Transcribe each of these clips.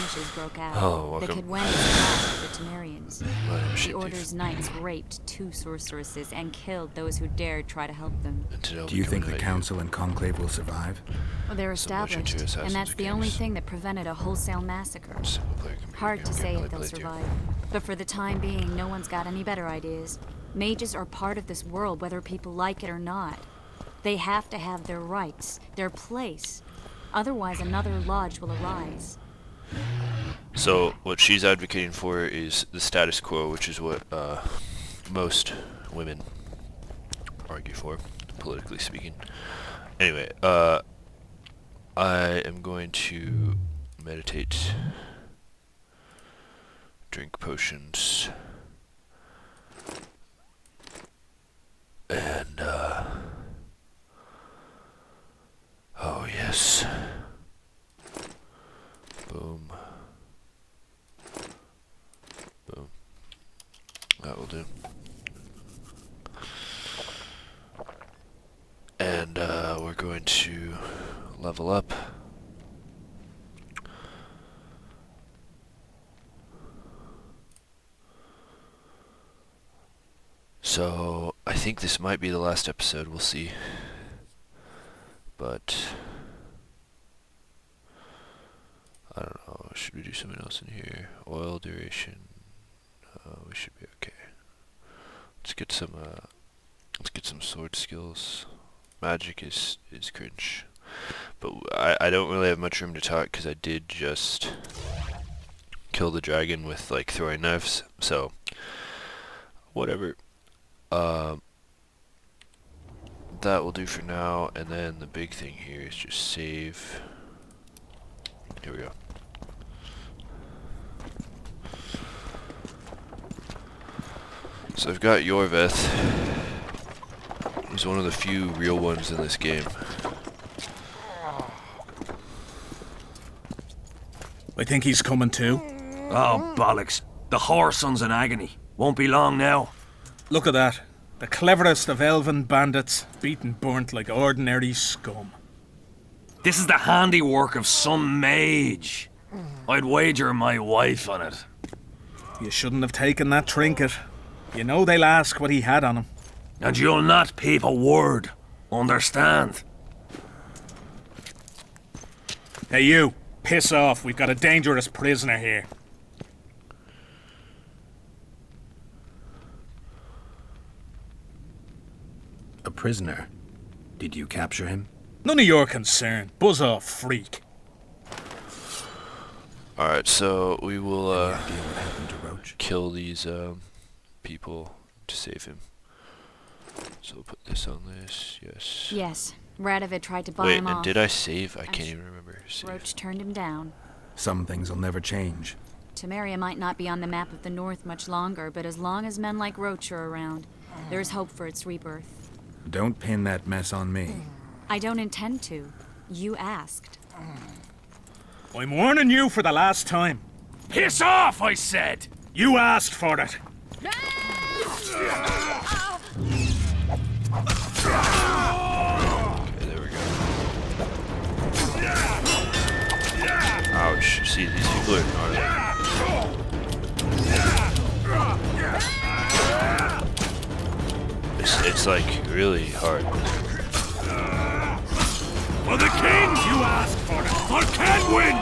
skirmishes broke out. Oh, The welcome. Kidwen attacked the Temerians. My name's The Chief Order's knights raped 2 sorceresses and killed those who dared try to help them. Do you think the Council and Conclave will survive? Well, they're So much into established, Assassins and that's of the only Kings. thing that prevented a wholesale massacre. Single player computer Hard to game say gameplay if they'll playthrough. survive. But for the time being, no one's got any better ideas. Mages are part of this world, whether people like it or not. They have to have their rights, their place. Otherwise, another lodge will arise. So what she's advocating for is the status quo, which is what most women argue for, politically speaking. Anyway, I am going to meditate, drink potions, and oh yes, boom. Boom. That will do. And we're going to level up. So I think this might be the last episode, we'll see. But I don't know, should we do something else in here? Oil duration. We should be okay. Let's get some sword skills. Magic is cringe. But I don't really have much room to talk because I did just kill the dragon with like throwing knives, so whatever. That will do for now, and then the big thing here is just save. Here we go. So I've got Yorveth. He's one of the few real ones in this game. I think he's coming too. Oh, bollocks. The whoreson's in agony. Won't be long now. Look at that. The cleverest of elven bandits, beaten burnt like ordinary scum. This is the handiwork of some mage. I'd wager my wife on it. You shouldn't have taken that trinket. You know they'll ask what he had on him. And you'll not peep a word. Understand? Hey you, piss off. We've got a dangerous prisoner here. A prisoner? Did you capture him? None of your concern. Buzz off, freak. Alright, so we will Any idea what happened to Roach? kill these people to save him. So we'll put this on this, yes. Yes, Radovid tried to buy Wait, him and off. did I save? I can't even remember. Save. Roach turned him down. Some things will never change. Temeria might not be on the map of the North much longer, but as long as men like Roach are around, there's hope for its rebirth. Don't pin that mess on me. I don't intend to. You asked. I'm warning you for the last time. Piss off, I said! You asked for it. Okay, there we go. Ouch. See, these people are gnarly. It's like really hard. For the king! You asked for it! For Kenwyn!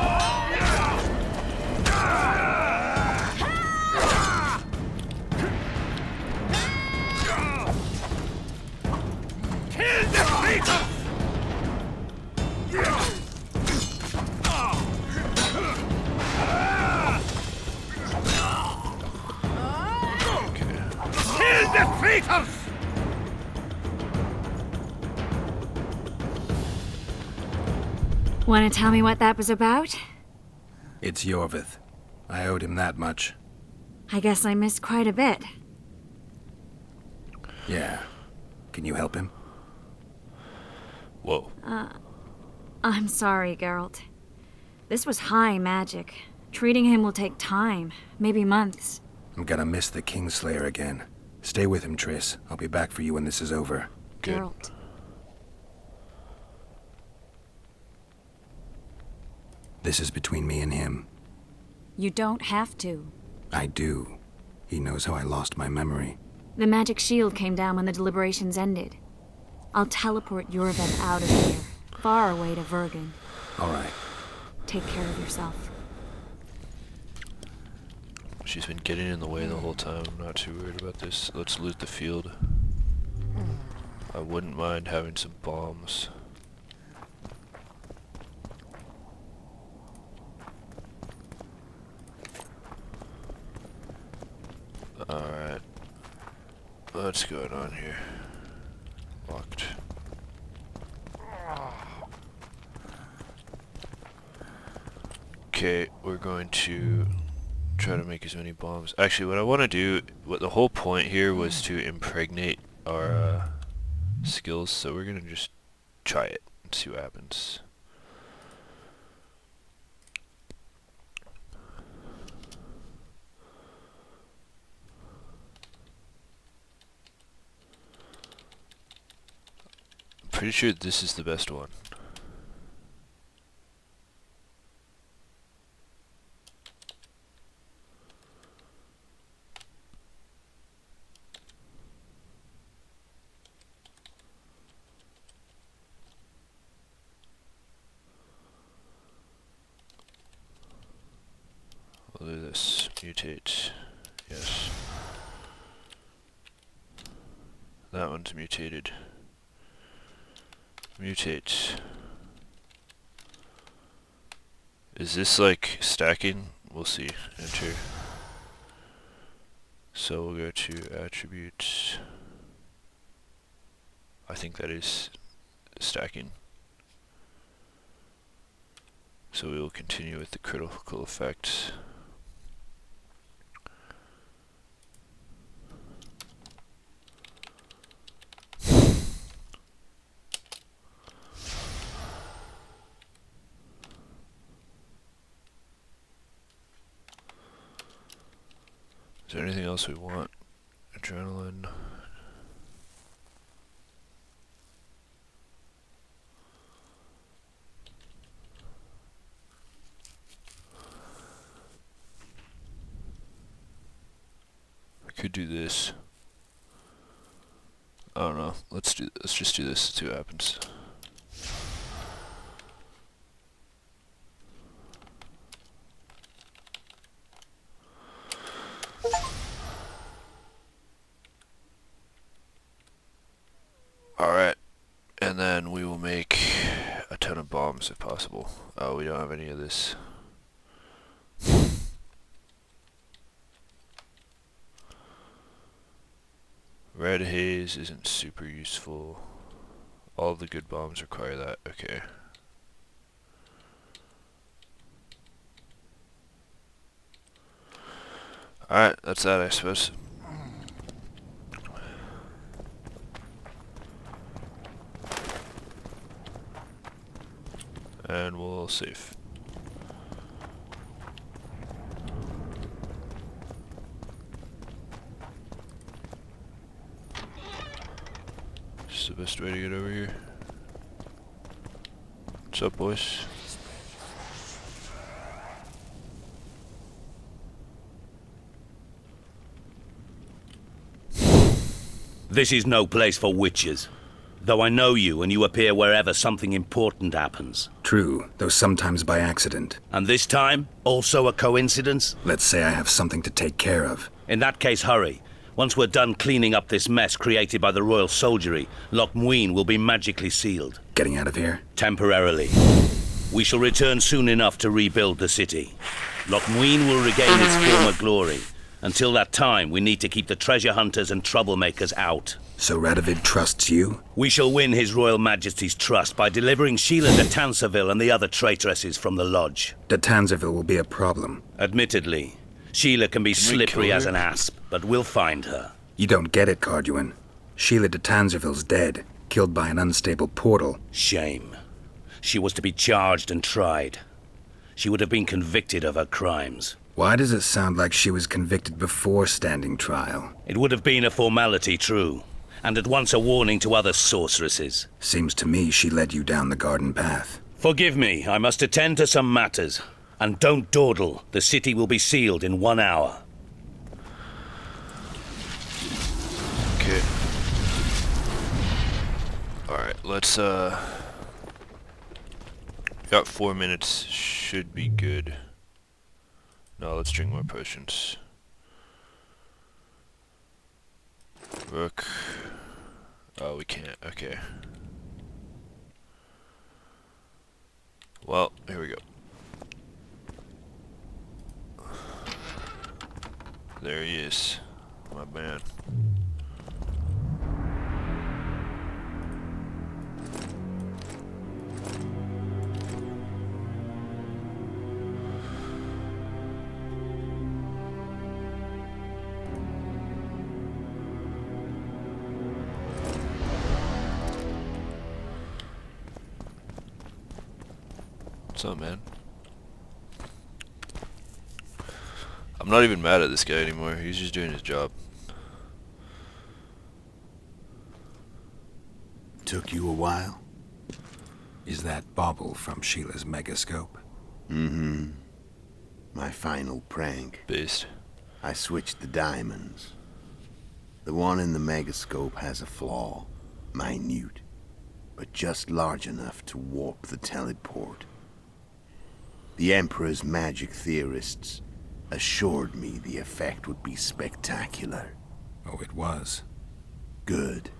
Kill the traitor! Kill the traitors! Want to tell me what that was about? It's Yorvith. I owed him that much. I guess I missed quite a bit. Yeah. Can you help him? Whoa. I'm sorry, Geralt. This was high magic. Treating him will take time, maybe months. I'm gonna miss the Kingslayer again. Stay with him, Triss. I'll be back for you when this is over. Good. Geralt. This is between me and him. You don't have to. I do. He knows how I lost my memory. The magic shield came down when the deliberations ended. I'll teleport Yorvin out of here, far away to Vergen. All right. Take care of yourself. She's been getting in the way the whole time. I'm not too worried about this. Let's loot the field. I wouldn't mind having some bombs. Alright. What's going on here? Locked. Okay, we're going to try to make as many bombs. Actually, what I want to do, what the whole point here was to impregnate our skills, so we're going to just try it and see what happens. I'm pretty sure this is the best one. We'll do this. Mutate. Yes. That one's mutated. Mutate. Is this like stacking? We'll see. Enter. So we'll go to attributes. I think that is stacking. So we will continue with the critical effects. Is there anything else we want? Adrenaline. I could do this. I don't know. Let's just do this, see what happens. Alright, and then we will make a ton of bombs if possible. Oh, we don't have any of this. Red haze isn't super useful. All the good bombs require that. Okay. Alright, that's that, I suppose. And we'll save. This is the best way to get over here. What's up, boys? This is no place for witches. Though I know you, and you appear wherever something important happens. True, though sometimes by accident. And this time, also a coincidence? Let's say I have something to take care of. In that case, hurry. Once we're done cleaning up this mess created by the Royal Soldiery, Loch Muin will be magically sealed. Getting out of here? Temporarily. We shall return soon enough to rebuild the city. Loch Muin will regain its former glory. Until that time, we need to keep the treasure hunters and troublemakers out. So Radovid trusts you? We shall win His Royal Majesty's trust by delivering Sheila de Tanserville and the other traitresses from the lodge. De Tanserville will be a problem. Admittedly, Sheila can be slippery kill as her? an asp, but we'll find her. You don't get it, Carduin. Sheila de Tanserville's dead, killed by an unstable portal. Shame. She was to be charged and tried. She would have been convicted of her crimes. Why does it sound like she was convicted before standing trial? It would have been a formality, true, and at once a warning to other sorceresses. Seems to me she led you down the garden path. Forgive me, I must attend to some matters. And don't dawdle. The city will be sealed in 1 hour. Okay. Alright, let's, got 4 minutes. Should be good. No, let's drink more potions. Rook. Oh, we can't. Okay. Well, here we go. There he is. My man. What's up, man? I'm not even mad at this guy anymore. He's just doing his job. Took you a while? Is that bauble from Sheila's megascope? Mm-hmm. My final prank. Based. I switched the diamonds. The one in the megascope has a flaw. Minute. But just large enough to warp the teleport. The Emperor's magic theorists assured me the effect would be spectacular. Oh, it was. Good.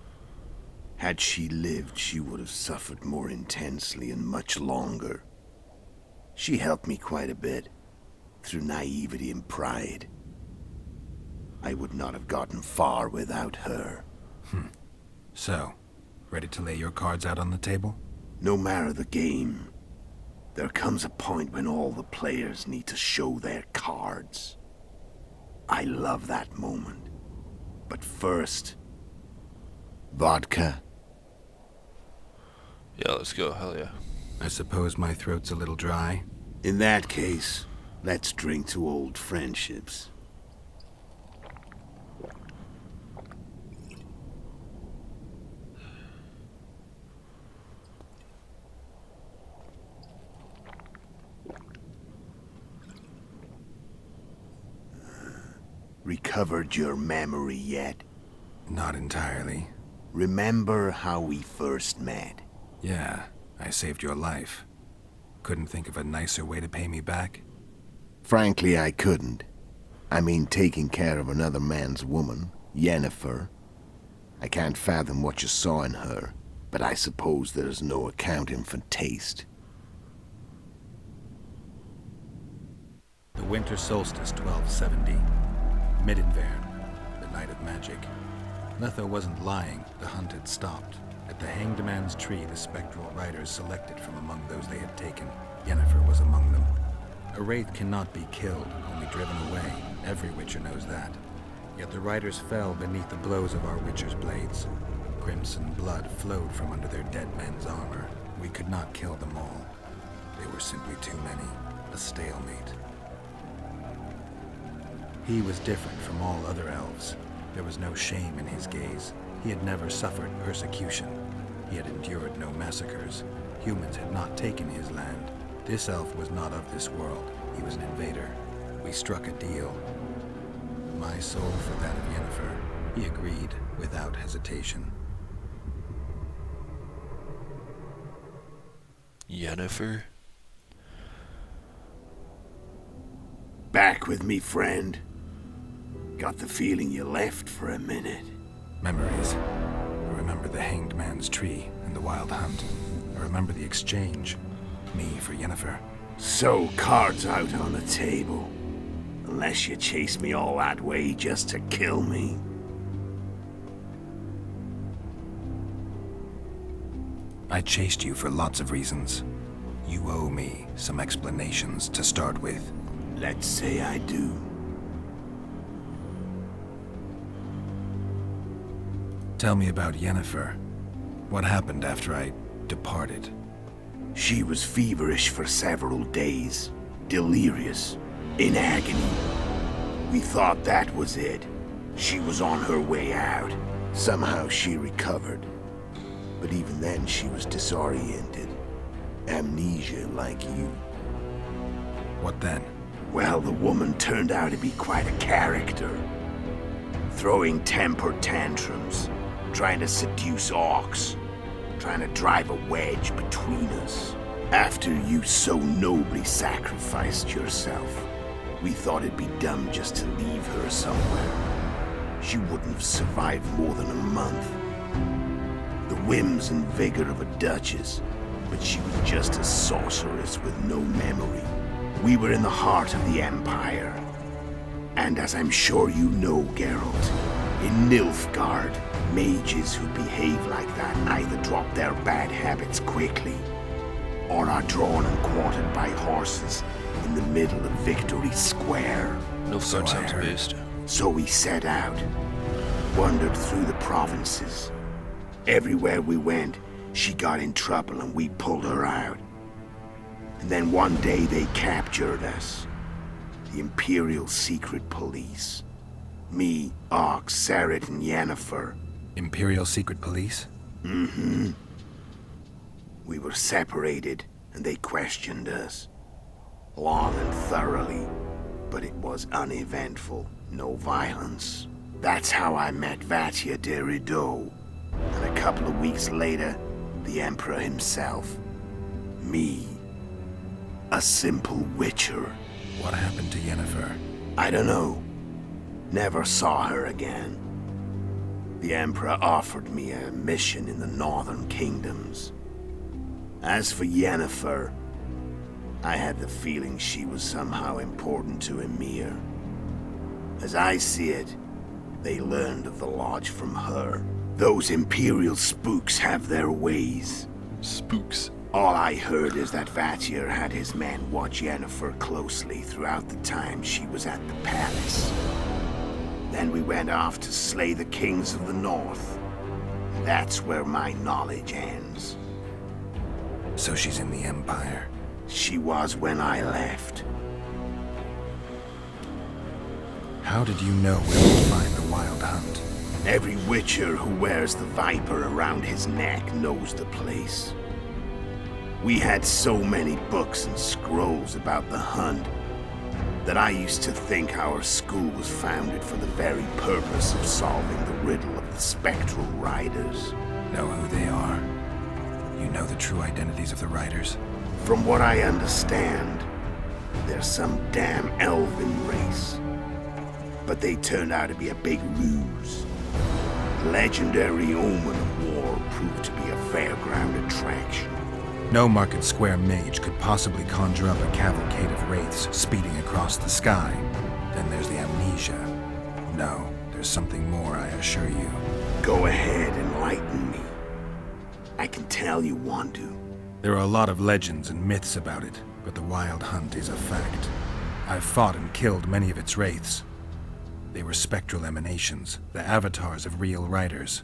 Had she lived, she would have suffered more intensely and much longer. She helped me quite a bit, through naivety and pride. I would not have gotten far without her. So, ready to lay your cards out on the table? No matter the game, there comes a point when all the players need to show their cards. I love that moment. But first, vodka. Yeah, let's go. Hell yeah. I suppose my throat's a little dry. In that case, let's drink to old friendships. Recovered your memory yet? Not entirely. Remember how we first met? Yeah, I saved your life. Couldn't think of a nicer way to pay me back? Frankly, I couldn't. I mean, taking care of another man's woman, Yennefer. I can't fathom what you saw in her, but I suppose there's no accounting for taste. The winter solstice, 1270. Midinvern, the night of magic. Letho wasn't lying, the hunt had stopped. At the Hanged Man's Tree, the spectral riders selected from among those they had taken. Yennefer was among them. A wraith cannot be killed, only driven away. Every Witcher knows that. Yet the riders fell beneath the blows of our Witcher's blades. Crimson blood flowed from under their dead men's armor. We could not kill them all. They were simply too many. A stalemate. He was different from all other elves. There was no shame in his gaze. He had never suffered persecution. He had endured no massacres. Humans had not taken his land. This elf was not of this world. He was an invader. We struck a deal. My soul for that of Yennefer. He agreed without hesitation. Yennefer? Back with me, friend. Got the feeling you left for a minute. Memories. I remember the Hanged Man's Tree and the Wild Hunt. I remember the exchange. Me for Yennefer. So, cards out on the table. Unless you chase me all that way just to kill me. I chased you for lots of reasons. You owe me some explanations to start with. Let's say I do. Tell me about Yennefer. What happened after I departed? She was feverish for several days. Delirious. In agony. We thought that was it. She was on her way out. Somehow she recovered. But even then she was disoriented. Amnesia like you. What then? Well, the woman turned out to be quite a character. Throwing temper tantrums, trying to seduce orcs, trying to drive a wedge between us. After you so nobly sacrificed yourself, we thought it'd be dumb just to leave her somewhere. She wouldn't have survived more than a month. The whims and vigor of a duchess, but she was just a sorceress with no memory. We were in the heart of the Empire. And as I'm sure you know, Geralt, in Nilfgaard, mages who behave like that either drop their bad habits quickly, or are drawn and quartered by horses in the middle of Victory Square. Nilfgaard sounds heard. based. So we set out, wandered through the provinces. Everywhere we went, she got in trouble and we pulled her out. And then one day they captured us. The Imperial Secret Police. Me, Ox, Sarret, and Yennefer. Imperial Secret Police? Mm-hmm. We were separated, and they questioned us. Long and thoroughly, but it was uneventful. No violence. That's how I met Vatia de Rideau. And a couple of weeks later, the Emperor himself. Me. A simple witcher. What happened to Yennefer? I don't know. Never saw her again. The Emperor offered me a mission in the northern kingdoms. As for Yennefer, I had the feeling she was somehow important to Emir. As I see it, they learned of the Lodge from her. Those Imperial spooks have their ways. Spooks. All I heard is that Vatir had his men watch Yennefer closely throughout the time she was at the palace. Then we went off to slay the kings of the north. That's where my knowledge ends. So she's in the Empire. She was when I left. How did you know where to find the Wild Hunt? Every witcher who wears the viper around his neck knows the place. We had so many books and scrolls about the hunt that I used to think our school was founded for the very purpose of solving the riddle of the spectral riders. Know who they are? You know the true identities of the riders? From what I understand, they're some damn elven race. But they turned out to be a big ruse. The legendary omen of war proved to be a fairground attraction. No Market Square mage could possibly conjure up a cavalcade of wraiths speeding across the sky. Then there's the amnesia. No, there's something more, I assure you. Go ahead, enlighten me. I can tell you want to. There are a lot of legends and myths about it, but the Wild Hunt is a fact. I've fought and killed many of its wraiths. They were spectral emanations, the avatars of real riders.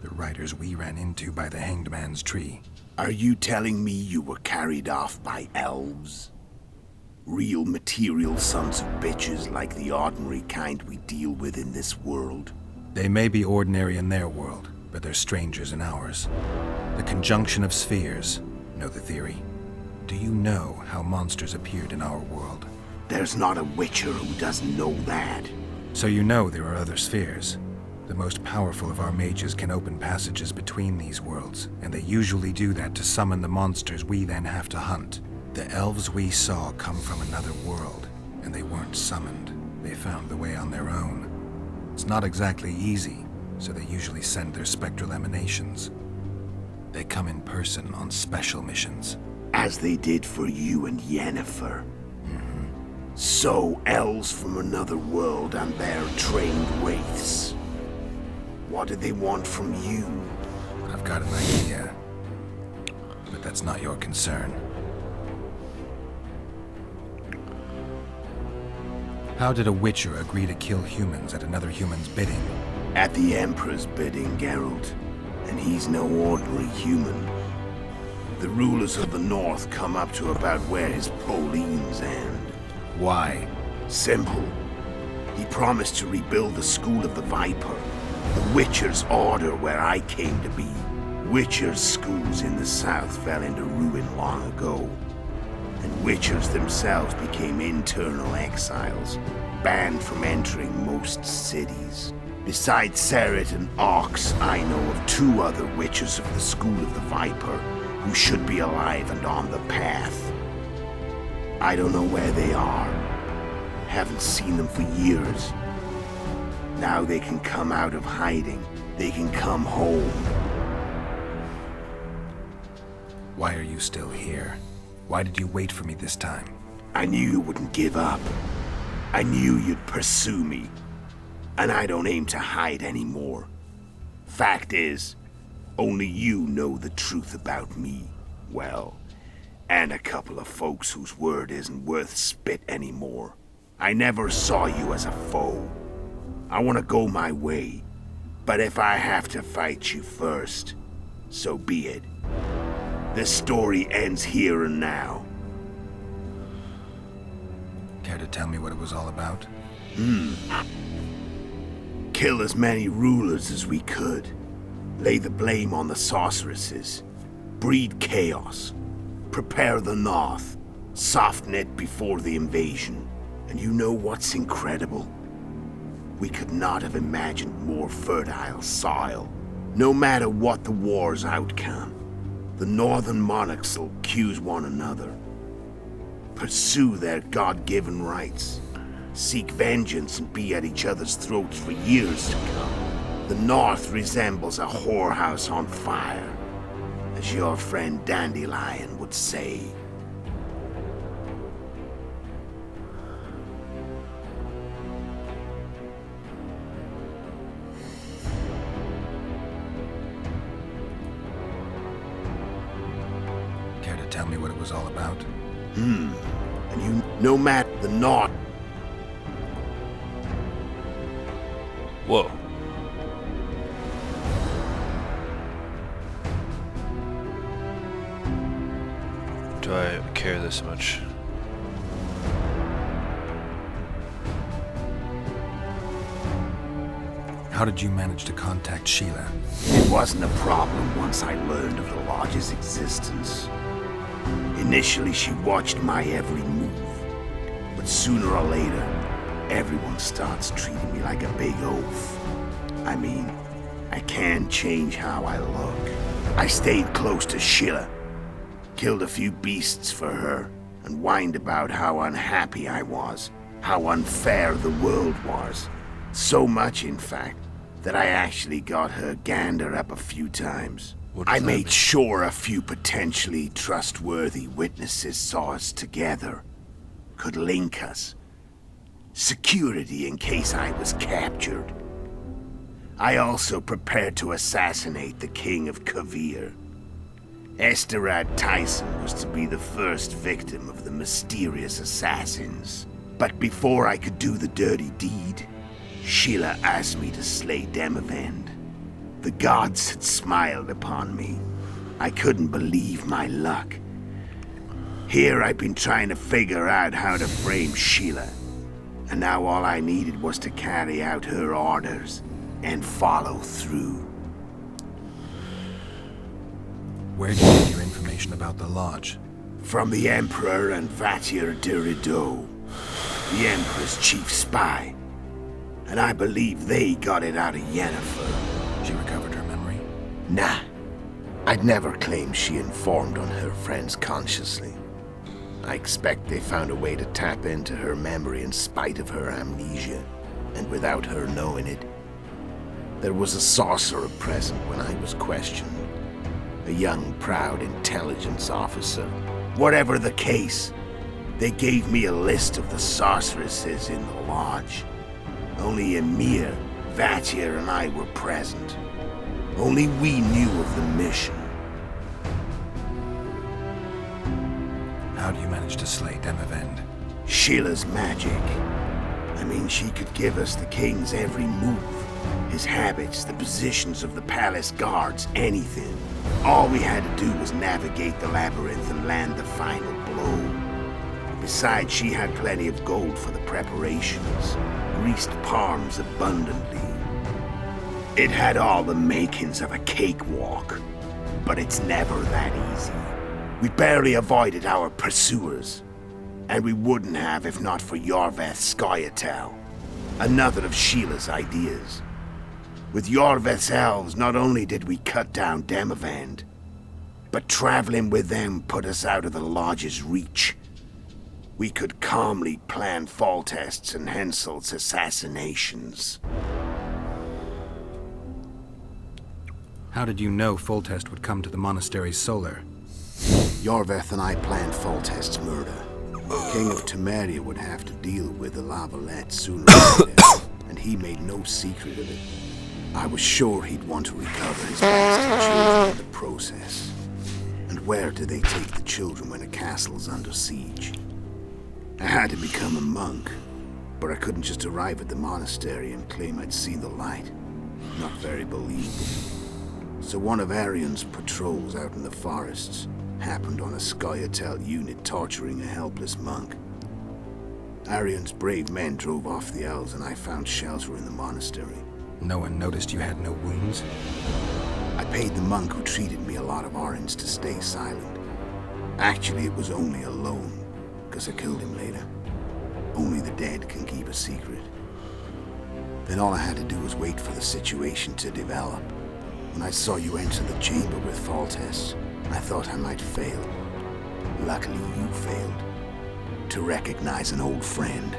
The riders we ran into by the Hanged Man's Tree. Are you telling me you were carried off by elves? Real material sons of bitches like the ordinary kind we deal with in this world? They may be ordinary in their world, but they're strangers in ours. The conjunction of spheres. Know the theory? Do you know how monsters appeared in our world? There's not a witcher who doesn't know that. So you know there are other spheres. The most powerful of our mages can open passages between these worlds, and they usually do that to summon the monsters we then have to hunt. The elves we saw come from another world, and they weren't summoned. They found the way on their own. It's not exactly easy, so they usually send their spectral emanations. They come in person on special missions. As they did for you and Yennefer. So, elves from another world and their trained wraiths. What do they want from you? I've got an idea, but that's not your concern. How did a witcher agree to kill humans at another human's bidding? At the Emperor's bidding, Geralt. And he's no ordinary human. The rulers of the North come up to about where his prolines end. Why? Simple. He promised to rebuild the School of the Viper, the Witcher's Order where I came to be. Witcher's schools in the south fell into ruin long ago. and Witchers themselves became internal exiles, banned from entering most cities. Besides Seret and Ox, I know of 2 other Witchers of the School of the Viper who should be alive and on the path. I don't know where they are. Haven't seen them for years. Now they can come out of hiding. They can come home. Why are you still here? Why did you wait for me this time? I knew you wouldn't give up. I knew you'd pursue me. And I don't aim to hide anymore. Fact is, only you know the truth about me. Well, and a couple of folks whose word isn't worth spit anymore. I never saw you as a foe. I want to go my way. But if I have to fight you first, so be it. This story ends here and now. Care to tell me what it was all about? Kill as many rulers as we could. Lay the blame on the sorceresses. Breed chaos. Prepare the North. Soften it before the invasion. And you know what's incredible? We could not have imagined more fertile soil. No matter what the war's outcome, the northern monarchs will accuse one another. Pursue their God-given rights. Seek vengeance and be at each other's throats for years to come. The North resembles a whorehouse on fire, as your friend Dandelion would say. Care to tell me what it was all about? And you know Matt the North. Whoa. Do I care this much? How did you manage to contact Sheila? It wasn't a problem once I learned of the Lodge's existence. Initially, she watched my every move. But sooner or later, everyone starts treating me like a big oaf. I mean, I can't change how I look. I stayed close to Sheila, killed a few beasts for her, and whined about how unhappy I was, how unfair the world was. So much, in fact, that I actually got her gander up a few times. What does I that made mean? sure a few potentially trustworthy witnesses saw us together, could link us. Security in case I was captured. I also prepared to assassinate the King of Kavir. Esterad Tyson was to be the first victim of the mysterious assassins. But before I could do the dirty deed, Sheila asked me to slay Demavend. The gods had smiled upon me. I couldn't believe my luck. Here I've been trying to figure out how to frame Sheila. And now all I needed was to carry out her orders and follow through. Where did you get your information about the Lodge? From the Emperor and Vatir de Rideau, the Emperor's chief spy. And I believe they got it out of Yennefer. She recovered her memory? Nah. I'd never claim she informed on her friends consciously. I expect they found a way to tap into her memory in spite of her amnesia, and without her knowing it. There was a sorcerer present when I was questioned. A young, proud intelligence officer. Whatever the case, they gave me a list of the sorceresses in the Lodge. Only Emir, Vatir, and I were present. Only we knew of the mission. How do you manage to slay Demavend? Sheila's magic. I mean, she could give us the king's every move. His habits, the positions of the palace guards, anything. All we had to do was navigate the labyrinth and land the final blow. Besides, she had plenty of gold for the preparations. Greased palms abundantly. It had all the makings of a cakewalk, but it's never that easy. We barely avoided our pursuers, and we wouldn't have if not for Yorveth Scoia'tael, another of Sheila's ideas. With Yorveth's elves, not only did we cut down Demavend, but traveling with them put us out of the Lodge's reach. We could calmly plan Foltest's and Henselt's assassinations. How did you know Foltest would come to the monastery's solar? Yorveth and I planned Foltest's murder. King of Temeria would have to deal with the Lavalette sooner or later, and he made no secret of it. I was sure he'd want to recover his bastard children in the process. And where do they take the children when a castle's under siege? I had to become a monk, but I couldn't just arrive at the monastery and claim I'd seen the light. Not very believable. So one of Arion's patrols out in the forests happened on a Scoia'tael unit torturing a helpless monk. Arion's brave men drove off the elves and I found shelter in the monastery. No one noticed you had no wounds? I paid the monk who treated me a lot of orange to stay silent. Actually, it was only a loan, because I killed him later. Only the dead can keep a secret. Then all I had to do was wait for the situation to develop. When I saw you enter the chamber with Foltest, I thought I might fail. Luckily, you failed. To recognize an old friend.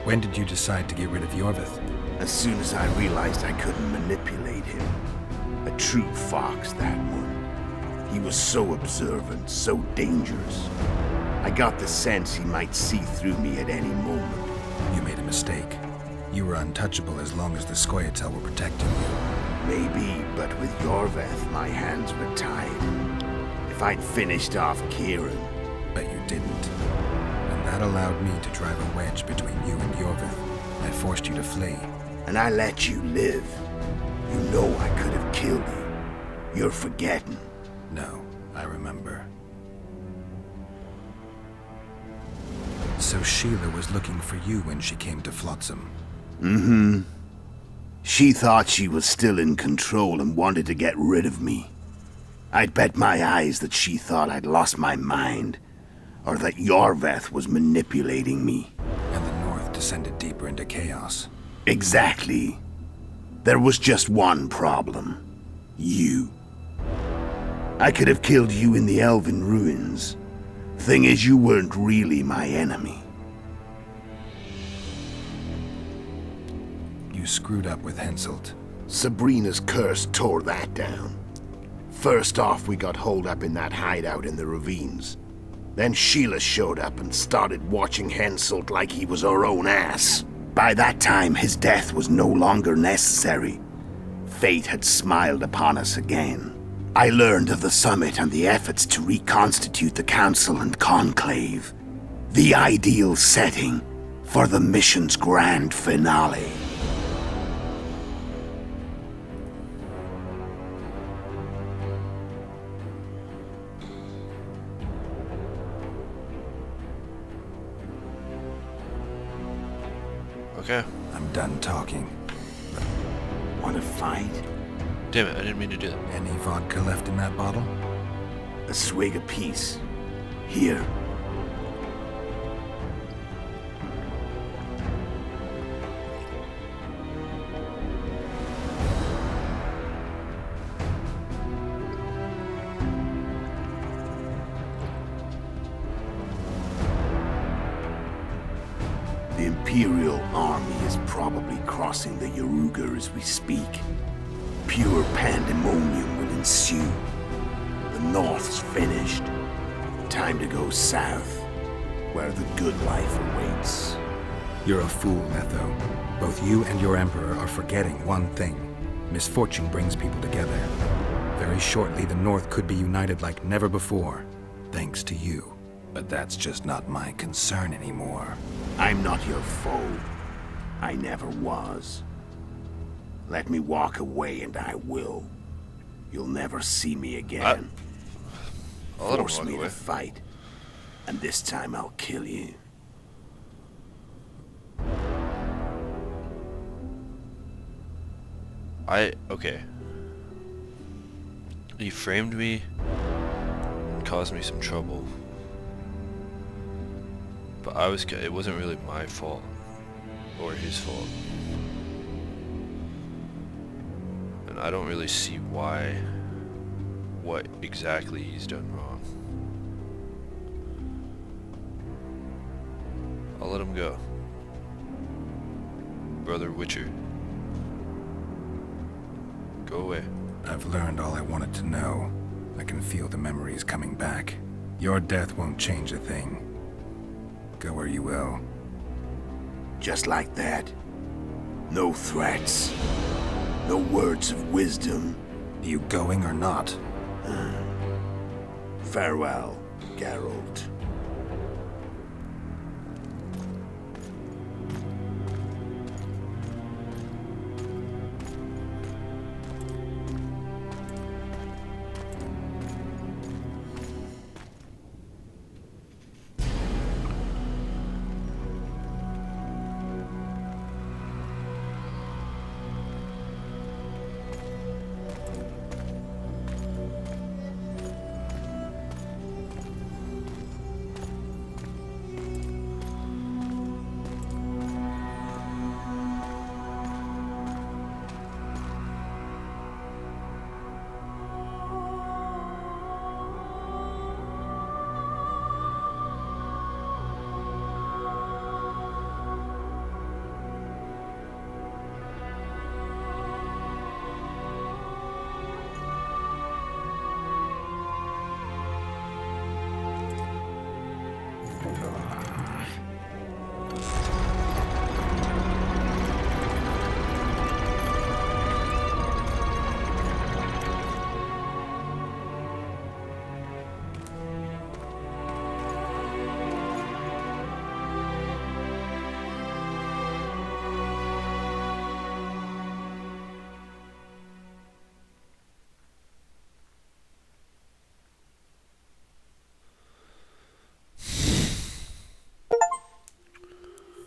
When did you decide to get rid of Yorveth? As soon as I realized I couldn't manipulate him. A true fox, that one. He was so observant, so dangerous. I got the sense he might see through me at any moment. You made a mistake. You were untouchable as long as the Scoia'tael were protecting you. Maybe, but with Yorveth, my hands were tied. If I'd finished off Kieran... But you didn't. And that allowed me to drive a wedge between you and Yorveth. I forced you to flee. And I let you live. You know I could have killed you. You're forgetting. No, I remember. So Sheila was looking for you when she came to Flotsam. Mm-hmm. She thought she was still in control and wanted to get rid of me. I'd bet my eyes that she thought I'd lost my mind, or that Yorveth was manipulating me. And the North descended deeper into chaos. Exactly. There was just one problem. You. I could have killed you in the Elven ruins. Thing is, you weren't really my enemy. You screwed up with Henselt. Sabrina's curse tore that down. First off, we got holed up in that hideout in the ravines. Then Sheila showed up and started watching Henselt like he was her own ass. By that time, his death was no longer necessary. Fate had smiled upon us again. I learned of the summit and the efforts to reconstitute the council and conclave. The ideal setting for the mission's grand finale. Okay. I'm done talking. Want to fight? Damn it, I didn't mean to do that. Any vodka left in that bottle? A swig apiece. Here. The Imperial army is probably crossing the Yaruga as we speak. Pure pandemonium will ensue. The North's finished. Time to go south, where the good life awaits. You're a fool, Netho. Both you and your Emperor are forgetting one thing. Misfortune brings people together. Very shortly, the North could be united like never before, thanks to you. But that's just not my concern anymore. I'm not your foe. I never was. Let me walk away and I will. You'll never see me again. I'll let him Force walk me away. to fight, and this time I'll kill you. Okay. He framed me and caused me some trouble. But it wasn't really my fault or his fault. And I don't really see what exactly he's done wrong. I'll let him go. Brother Witcher. Go away. I've learned all I wanted to know. I can feel the memories coming back. Your death won't change a thing. Go where you will. Just like that. No threats. No words of wisdom. You going or not? Farewell, Geralt.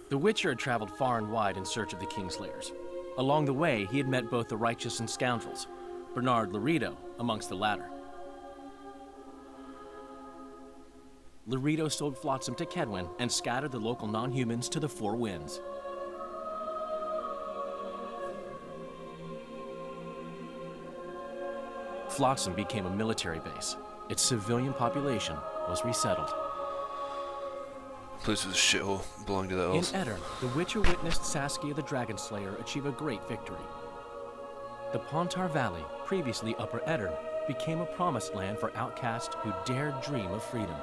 The Witcher had traveled far and wide in search of the Kingslayers. Along the way, he had met both the righteous and scoundrels, Bernard Laredo amongst the latter. Laredo sold Flotsam to Kedwen and scattered the local non-humans to the four winds. Flotsam became a military base. Its civilian population was resettled. Place was a shithole. Belonged to the In elves. Edirn, the Witcher witnessed Saskia the Dragon Slayer achieve a great victory. The Pontar Valley, previously Upper Edirn, became a promised land for outcasts who dared dream of freedom.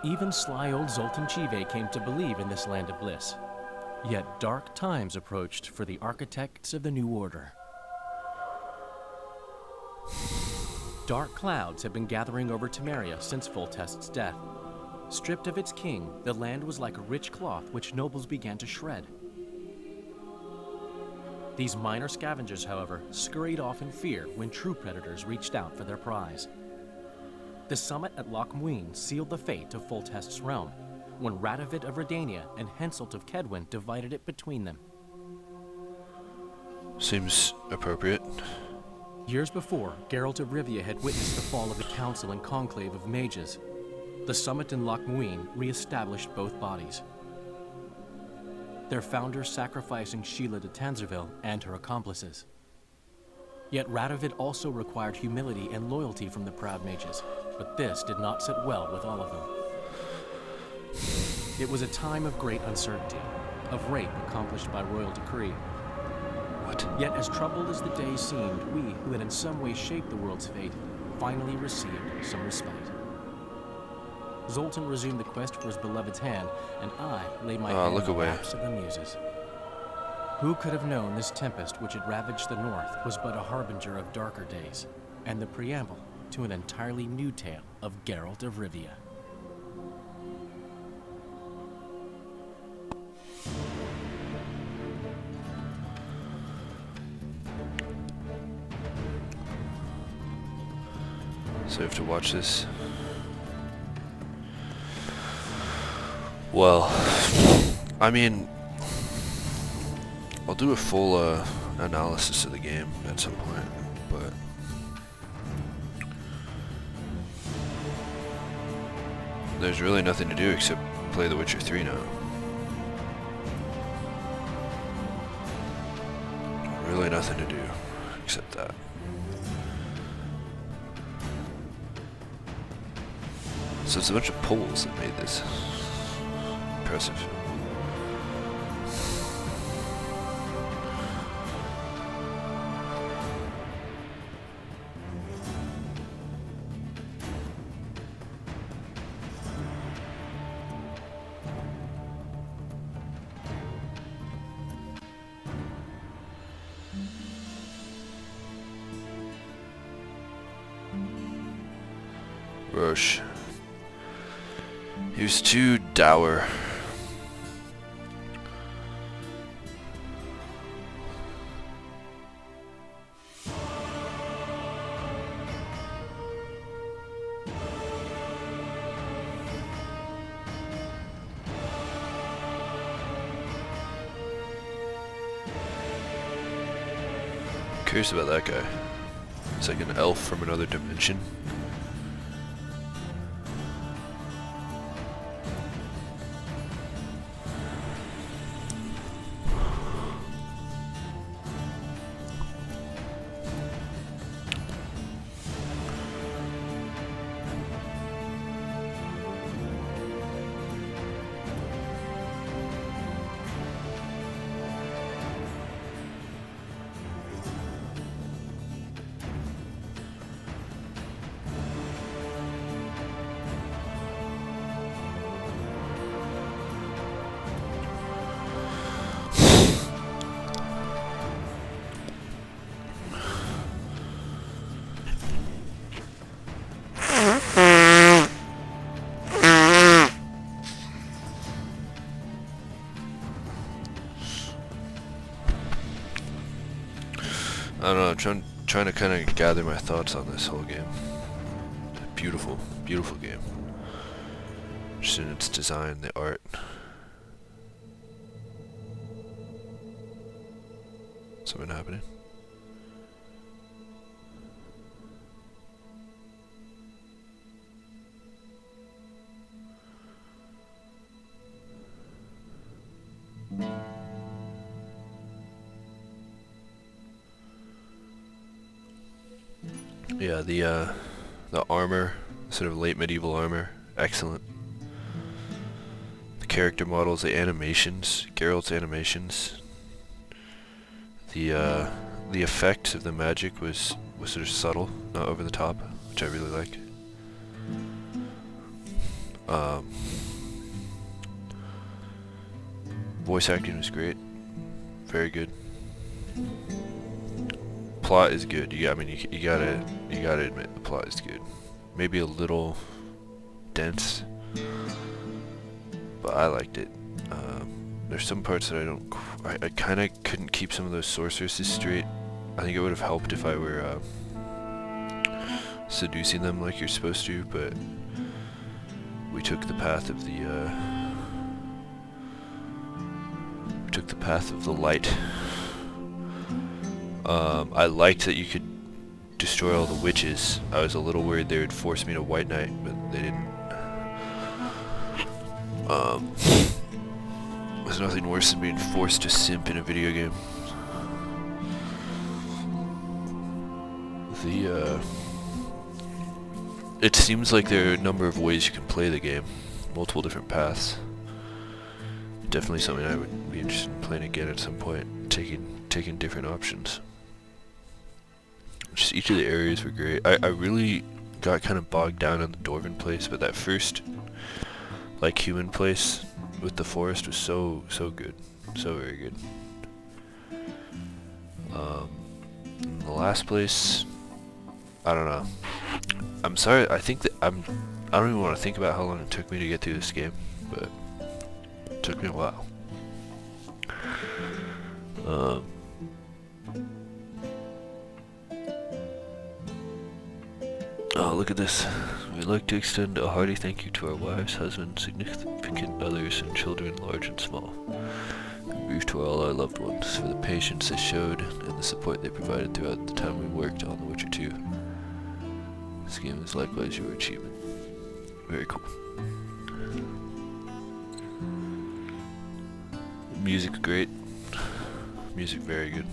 Even sly old Zoltan Chive came to believe in this land of bliss. Yet dark times approached for the architects of the New Order. Dark clouds have been gathering over Temeria since Foltest's death. Stripped of its king, the land was like a rich cloth which nobles began to shred. These minor scavengers, however, scurried off in fear when true predators reached out for their prize. The summit at Loch Muin sealed the fate of Foltest's realm, when Radovid of Redania and Henselt of Kedwen divided it between them. Seems appropriate. Years before, Geralt of Rivia had witnessed the fall of the Council and Conclave of Mages. The summit in Loch Muin re-established both bodies, their founders sacrificing Sheila de Tanzerville and her accomplices. Yet Radovid also required humility and loyalty from the proud mages, but this did not sit well with all of them. It was a time of great uncertainty, of rape accomplished by royal decree. What? Yet as troubled as the days seemed, we, who had in some way shaped the world's fate, finally received some respite. Zoltan resumed the quest for his beloved's hand, and I laid my hand look on the away. laps of the muses. Who could have known this tempest which had ravaged the north was but a harbinger of darker days, and the preamble to an entirely new tale of Geralt of Rivia. So I have to watch this. Well, I mean, I'll do a full analysis of the game at some point, but there's really nothing to do except play The Witcher 3 now. Really nothing to do except that. So it's a bunch of Poles that made this. Impressive. Roche. He was too dour. Curious about that guy. It's like an elf from another dimension. I don't know, I'm trying to kind of gather my thoughts on this whole game. Beautiful, beautiful game. Just in its design, the art. Something happening? Yeah, the armor, sort of late medieval armor, excellent. The character models, the animations, Geralt's animations. The effect of the magic was sort of subtle, not over the top, which I really like. Voice acting was great, very good. Plot is good. You gotta admit the plot is good. Maybe a little dense, but I liked it. There's some parts that I kind of couldn't keep some of those sorceresses straight. I think it would have helped if I were seducing them like you're supposed to, but we took the path of the light. I liked that you could destroy all the witches. I was a little worried they would force me to White Knight, but they didn't. There's nothing worse than being forced to simp in a video game. It seems like there are a number of ways you can play the game, multiple different paths. Definitely something I would be interested in playing again at some point, taking different options. Just each of the areas were great. I really got kind of bogged down in the Dwarven place, but that first, like, human place with the forest was so good, so very good. The last place, I don't know. I'm sorry. I think that I don't even want to think about how long it took me to get through this game, but it took me a while. Oh, look at this. We'd like to extend a hearty thank you to our wives, husbands, significant others, and children large and small. And grief to all our loved ones for the patience they showed and the support they provided throughout the time we worked on The Witcher 2. This game is likewise your achievement. Very cool. Music's great. Music very good.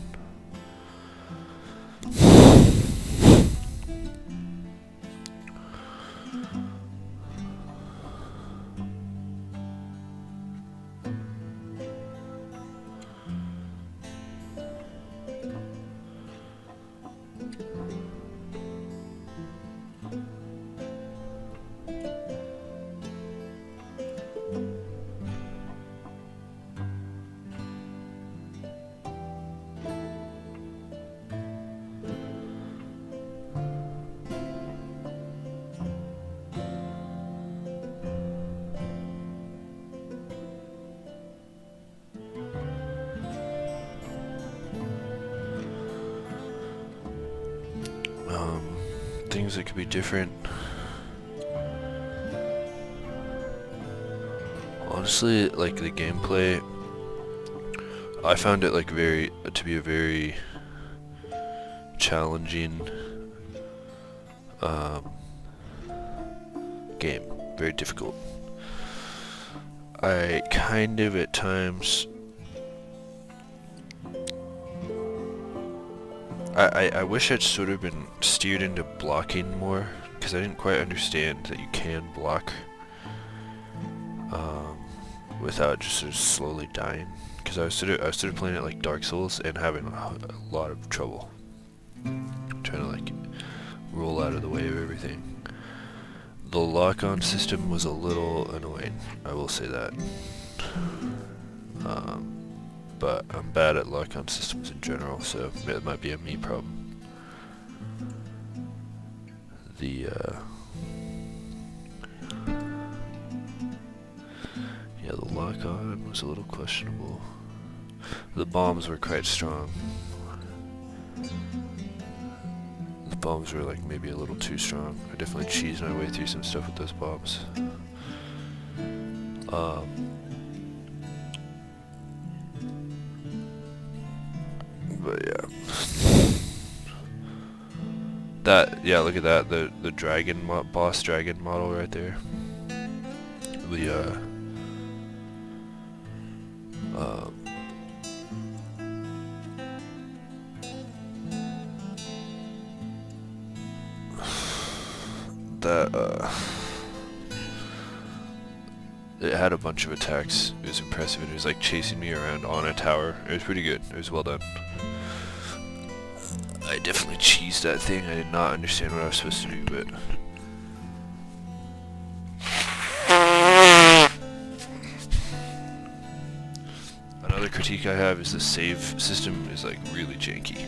Things that could be different. Honestly, like the gameplay, I found it like to be a very challenging game, very difficult. I kind of at times I wish I'd sort of been steered into blocking more, because I didn't quite understand that you can block without just sort of slowly dying. Because I was sort of playing it like Dark Souls and having a lot of trouble trying to like roll out of the way of everything. The lock-on system was a little annoying, I will say that. But I'm bad at lock-on systems in general, so it might be a me problem. Yeah, the lock-on was a little questionable. The bombs were quite strong. The bombs were like maybe a little too strong. I definitely cheesed my way through some stuff with those bombs. But yeah. Look at that, the dragon boss dragon model right there. It had a bunch of attacks. It was impressive. It was like chasing me around on a tower. It was pretty good. It was well done. I definitely cheesed that thing. I did not understand what I was supposed to do, but another critique I have is the save system is like really janky.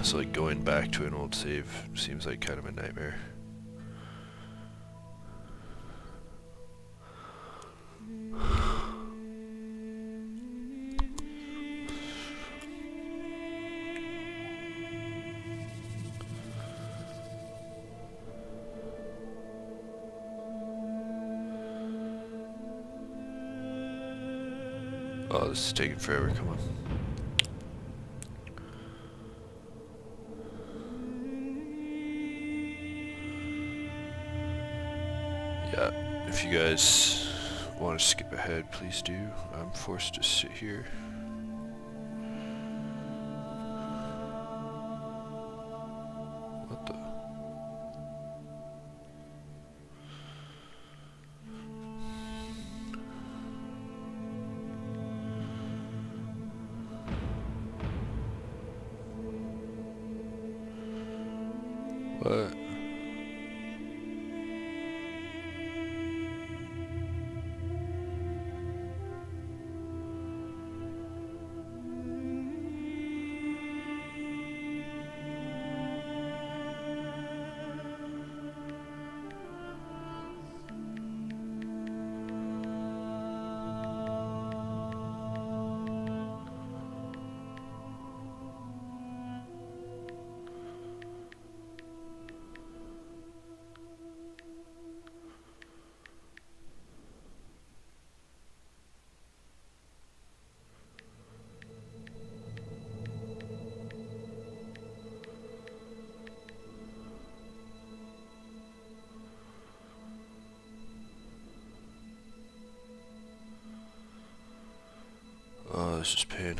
So like going back to an old save seems like kind of a nightmare. Oh, this is taking forever, come on. Yeah, if you guys want to skip ahead, please do. I'm forced to sit here. What the? What? this is pain.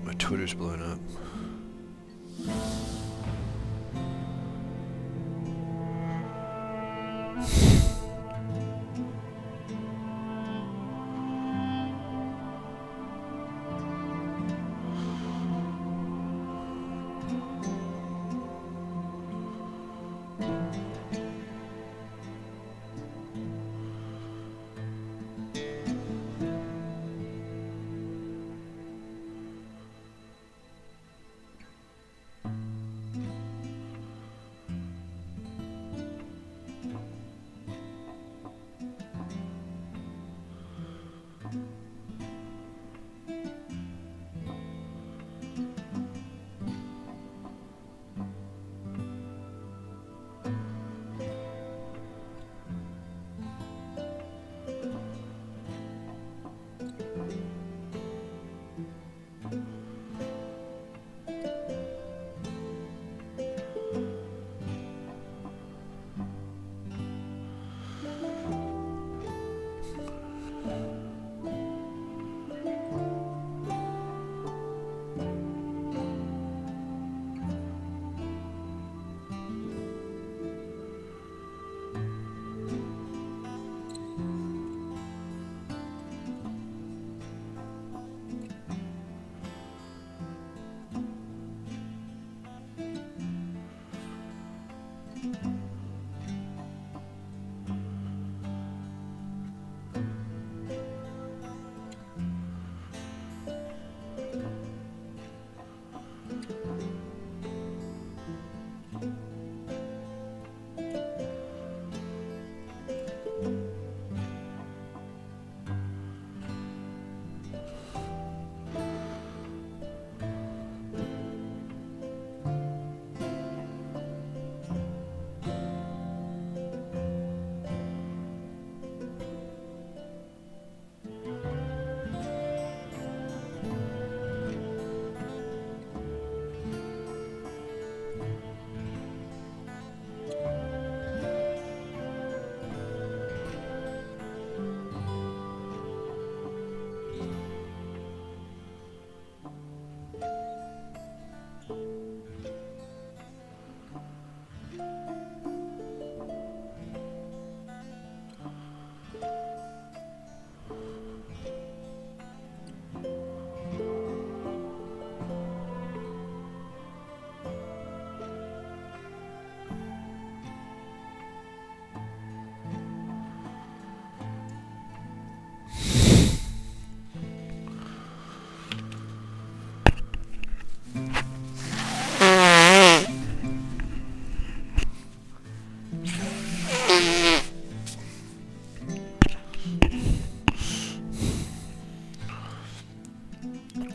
My Twitter's blowing up.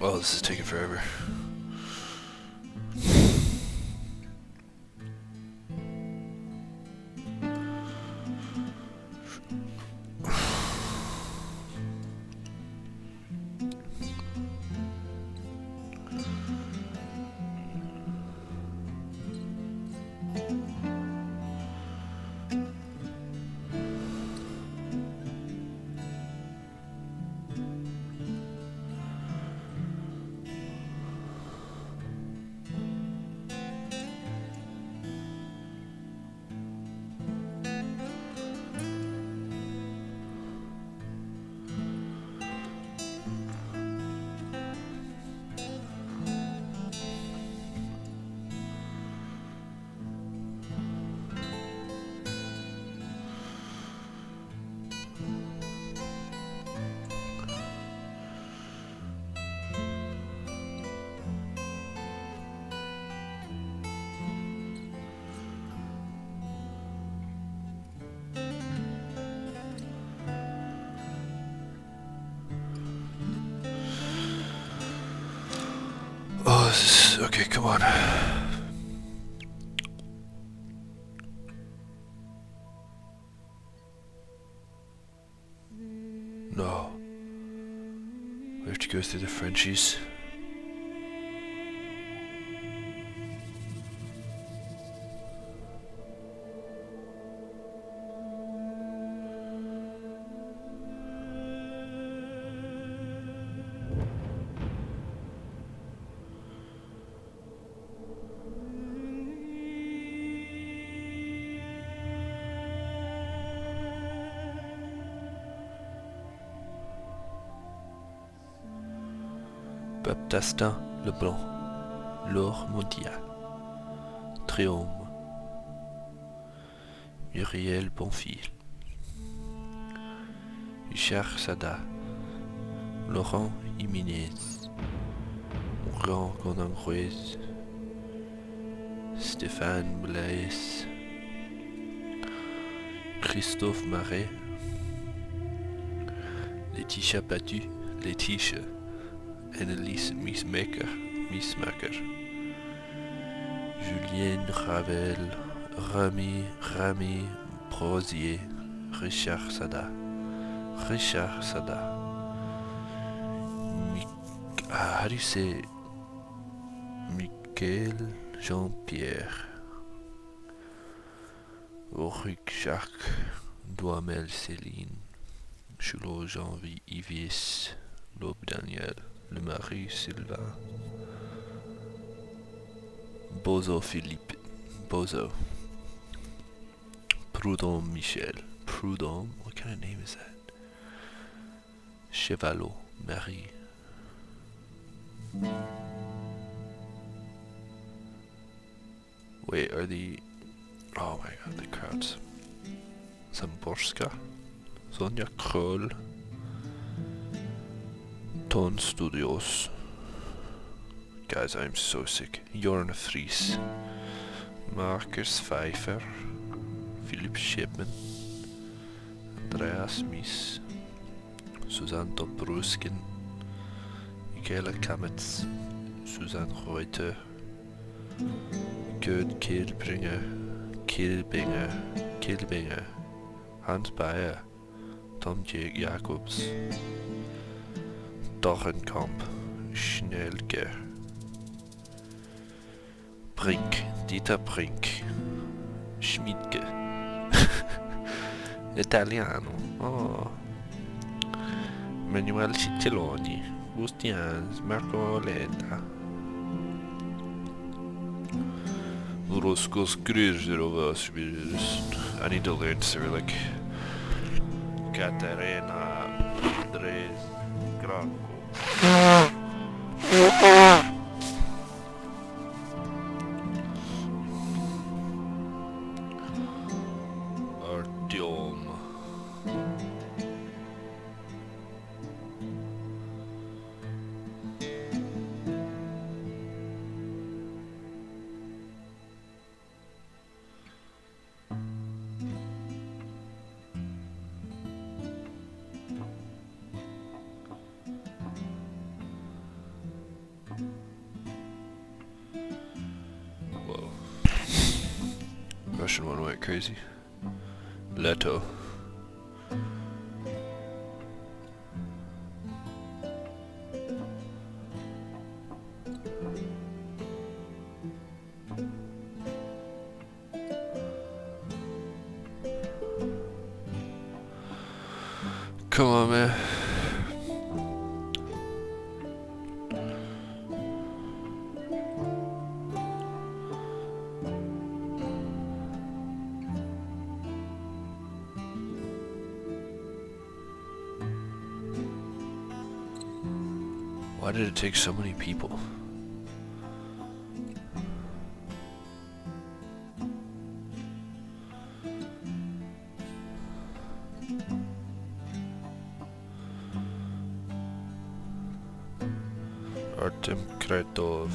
Oh, this is taking forever. Okay, come on. No. We have to go through the Frenchies. Baptistin Leblanc, Laure Mondial, Tréaume, Muriel Bonfil, Richard Sada, Laurent Jiménez, Laurent Gondanguez, Stéphane Blaise, Christophe Marais, Laetitia Patu, Laetitia, Annelise Miesmaker, Julien Ravel, Rami Brosier, Richard Sada, how do you say Michael Jean-Pierre, Auric Jacques, Douamel Céline, Chulot Jean-Vie Yves, Loeb Daniel, Le Marie Sylvain, Bozo Philippe, Bozo, Prudhomme Michel, Prudhomme, what kind of name is that? Chevalot Marie. Wait, are the... Oh my god, the crowds. Zamborska, Sonja Kroll, Ton Studios. Guys, I'm so sick. Jorn Vries, Marcus Pfeiffer, Philip Shipman, Andreas Mies, Susanne Dobruskin, Michaela Kametz, Susanne Reuter, Gerd Kilbinger, Hans Bayer, Tom Jacobs, Dochenkamp, Schnelke, Brink, Dieter Brink, Schmidke, Italiano, oh, Manuel Cittelloni, Bustians, Marco Letta, Roscoe Skruzerova. I need to learn Cyrillic. Katerina Andres Granko. Artyom. Whoa. Russian one went crazy. Leto. Come on, man. Why did it take so many people? Artem Kretov.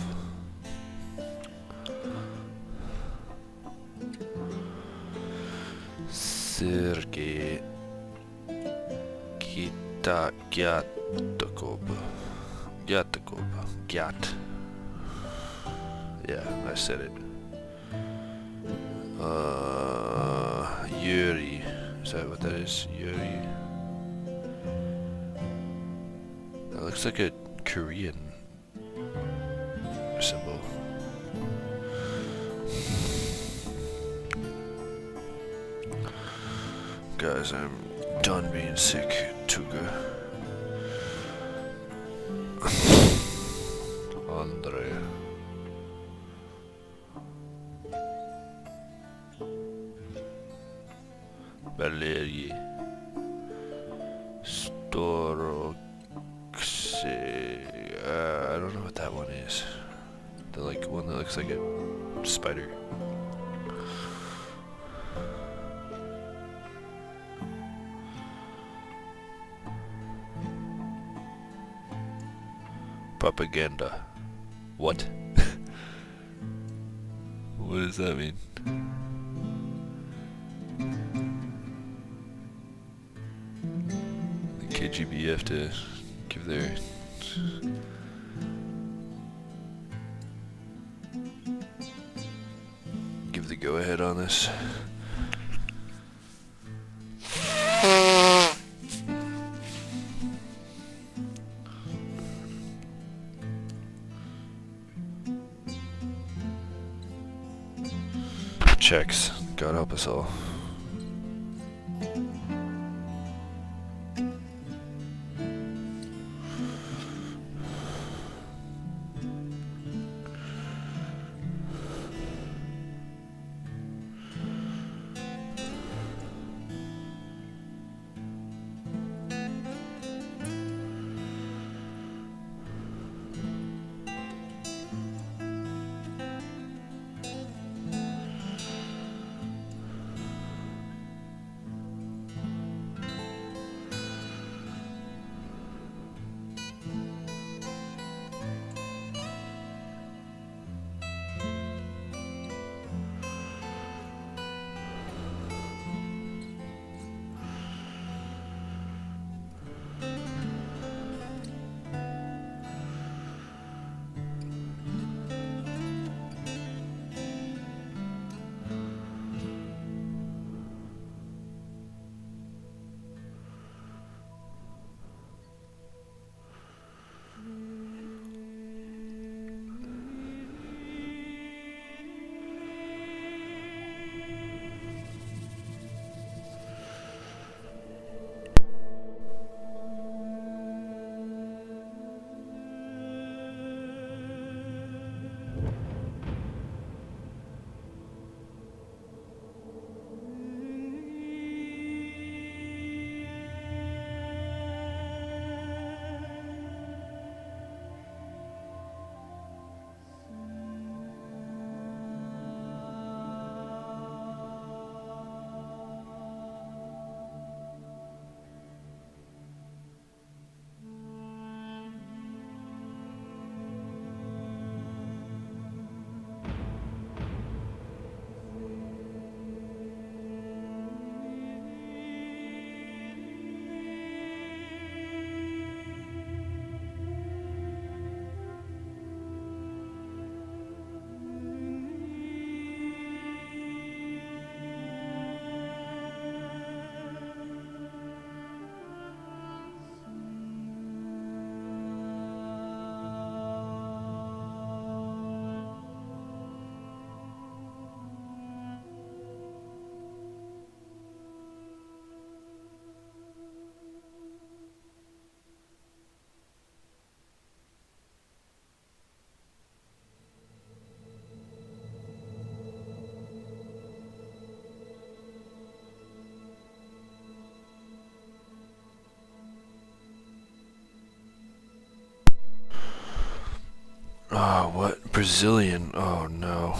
Sergei Gyatakov. Gyat. Yeah, I said it. Yuri. Is that what that is? Yuri. That looks like a Korean symbol. Guys, I'm done being sick, Tuga. Andre. Valerie. Storoxy. I don't know what that one is. The one that looks like a spider. Propaganda. What? What does that mean? The KGB have to give their the go-ahead on this. Checks. God help us all. Oh, what? Brazilian? Oh, no.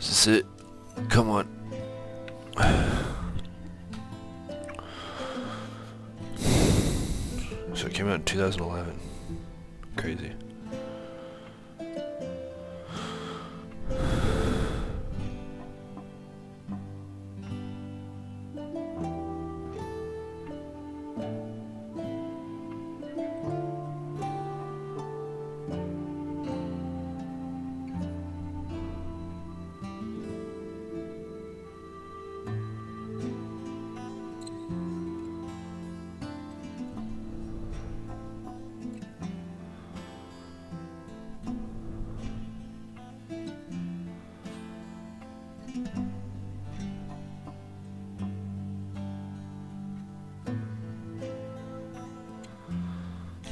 Is this it? Come on. So it came out in 2011. Crazy.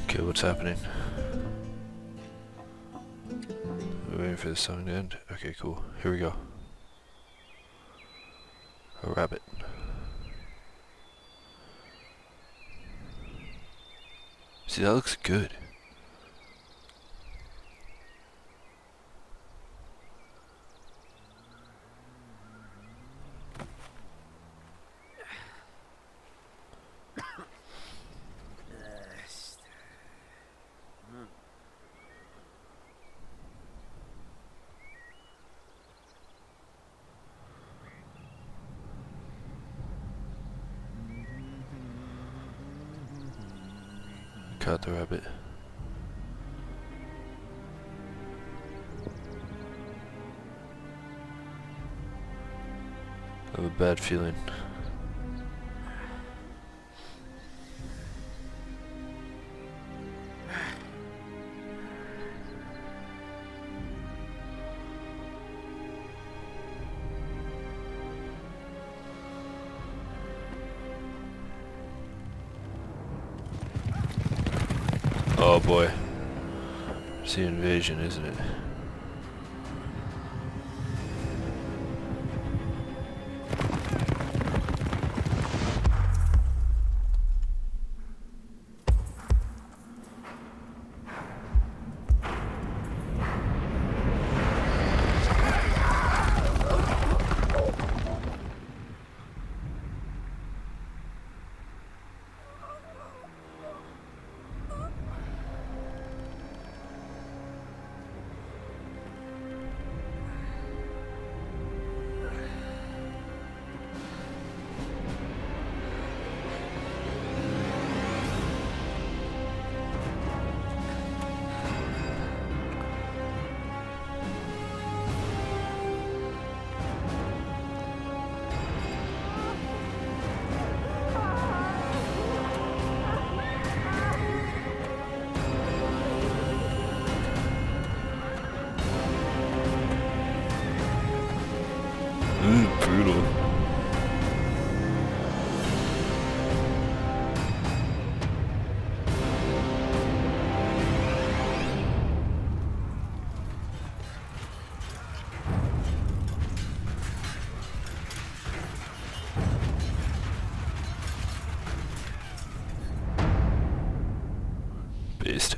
Okay, what's happening? We're waiting for the song to end. Okay, cool. Here we go. A rabbit. See, that looks good. Caught the rabbit. I have a bad feeling. Oh boy. It's the invasion, isn't it? Brutal. Beast.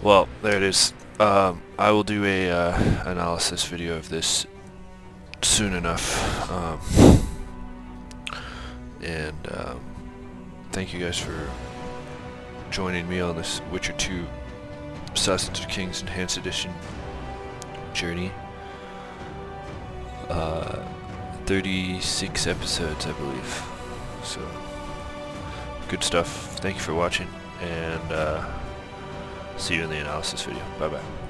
Well, there it is. I will do a analysis video of this soon enough. Thank you guys for joining me on this Witcher 2 Assassins of Kings Enhanced Edition journey. 36 episodes, I believe. So, good stuff. Thank you for watching, and see you in the analysis video. Bye bye.